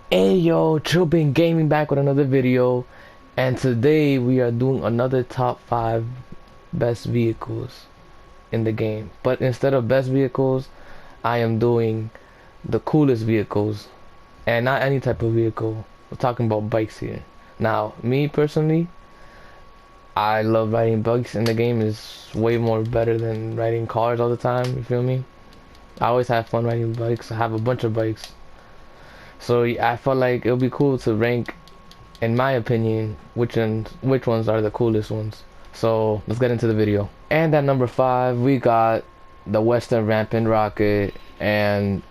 Hey yo, Chillbin Gaming back with another video, and today we are doing another top 5 best vehicles in the game. But instead of best vehicles, I am doing the coolest vehicles, and not any type of vehicle. We're talking about bikes here. Now, me personally, I love riding bikes, and the game is way more better than riding cars all the time, you feel me? I always have fun riding bikes. I have a bunch of bikes. So yeah, I felt like it would be cool to rank, in my opinion, which ones are the coolest ones. So let's get into the video. And at number 5, we got the Western Rampant Rocket, and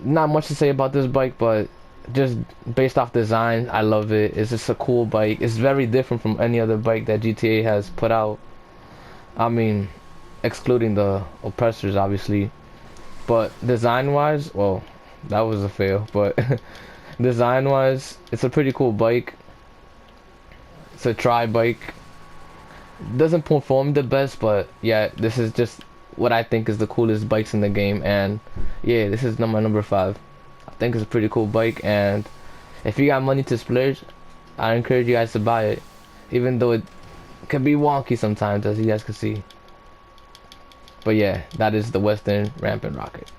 not much to say about this bike, but just based off design, I love it. It's just a cool bike. It's very different from any other bike that GTA has put out. I mean, excluding the oppressors, obviously. But design-wise, well, that was a fail. But design-wise, it's a pretty cool bike. It's a tri bike. Doesn't perform the best, but yeah, this is just what I think is the coolest bikes in the game. And yeah, this is number 5. I think it's a pretty cool bike, and if you got money to splurge, I encourage you guys to buy it, even though it can be wonky sometimes, as you guys can see. But yeah, that is the Western Rampant Rocket.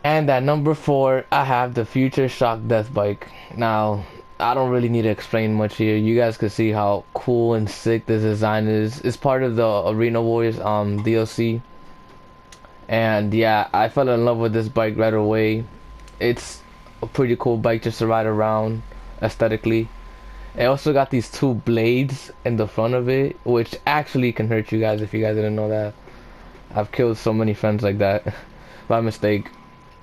And at number 4, I have the Future Shock Death Bike. Now, I don't really need to explain much here. You guys can see how cool and sick this design is. It's part of the Arena Wars DLC. And yeah, I fell in love with this bike right away. It's a pretty cool bike just to ride around aesthetically. It also got these two blades in the front of it, which actually can hurt you guys if you guys didn't know that. I've killed so many friends like that by mistake.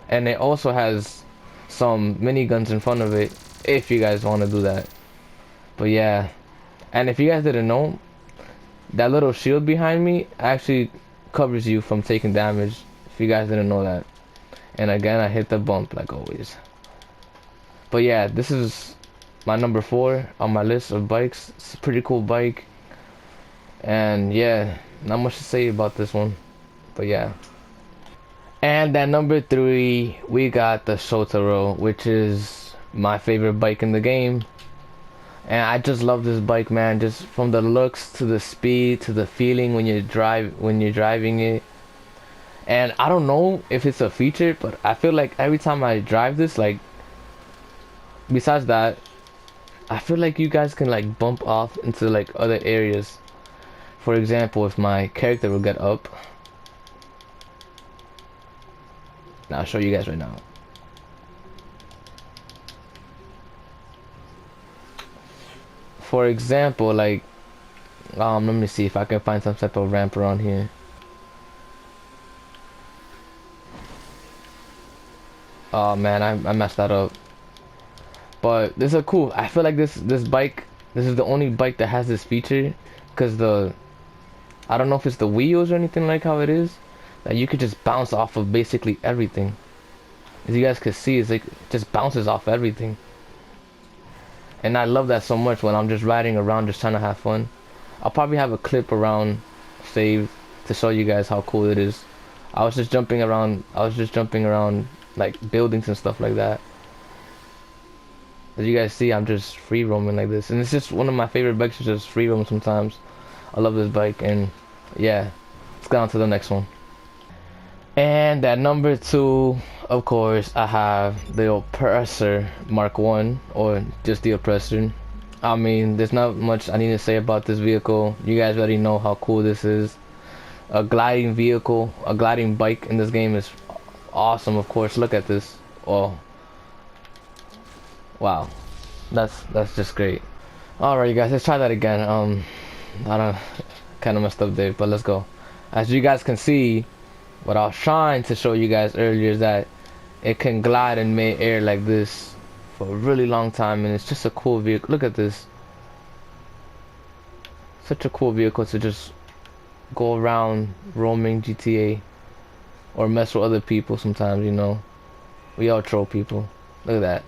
And it also has some miniguns in front of it if you guys want to do that. But yeah, and if you guys didn't know, that little shield behind me actually covers you from taking damage, if you guys didn't know that. And again, I hit the bump like always. But yeah, this is my number 4 on my list of bikes. It's a pretty cool bike, and yeah, not much to say about this one, but yeah. And at number 3, we got the Shotaro, which is my favorite bike in the game. And I just love this bike, man. Just from the looks to the speed to the feeling when you're driving it. And I don't know if it's a feature, but I feel like every time I drive this, like, besides that, I feel like you guys can like bump off into like other areas. For example, if my character will get up. Now I'll show you guys right now. For example, like, let me see if I can find some type of ramp around here. Oh man, I messed that up. But this is cool. I feel like this bike, this is the only bike that has this feature, because I don't know if it's the wheels or anything like how it is, that you could just bounce off of basically everything. As you guys can see, it's like it just bounces off everything. And I love that so much when I'm just riding around just trying to have fun. I'll probably have a clip around saved to show you guys how cool it is. I was just jumping around like buildings and stuff like that. As you guys see, I'm just free roaming like this. And it's just one of my favorite bikes to just free roam sometimes. I love this bike, and yeah, let's get on to the next one. And at number 2, of course, I have the Oppressor Mark 1, or just the Oppressor. I mean, there's not much I need to say about this vehicle. You guys already know how cool this is. A gliding vehicle, a gliding bike in this game is awesome, of course. Look at this. Oh, wow. That's just great. Alright, you guys, let's try that again. I don't kind of messed up there, but let's go. As you guys can see, what I was trying to show you guys earlier is that it can glide in mid-air like this for a really long time, and it's just a cool vehicle. Look at this. Such a cool vehicle to just go around roaming GTA or mess with other people sometimes, you know. We all troll people. Look at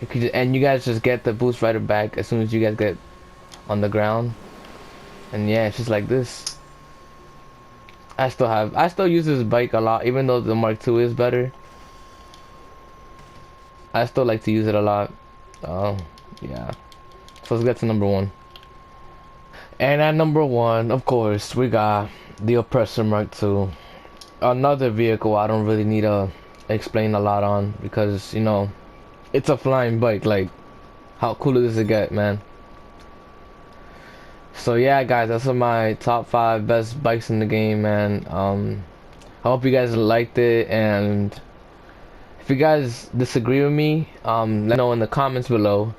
that. And you guys just get the boost rider back as soon as you guys get on the ground. And yeah, it's just like this. I still use this bike a lot, even though the Mark II is better. I still like to use it a lot. Yeah. So let's get to number one. And at number one, of course, we got the Oppressor Mark II. Another vehicle I don't really need to explain a lot on because, you know, it's a flying bike. Like, how cool does it get, man? So yeah, guys, that's my top 5 best bikes in the game, man. I hope you guys liked it, and if you guys disagree with me, let me know in the comments below.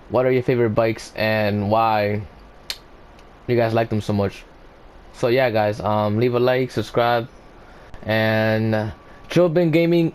What are your favorite bikes and why you guys like them so much? So yeah, guys, leave a like, subscribe, and Joe Gaming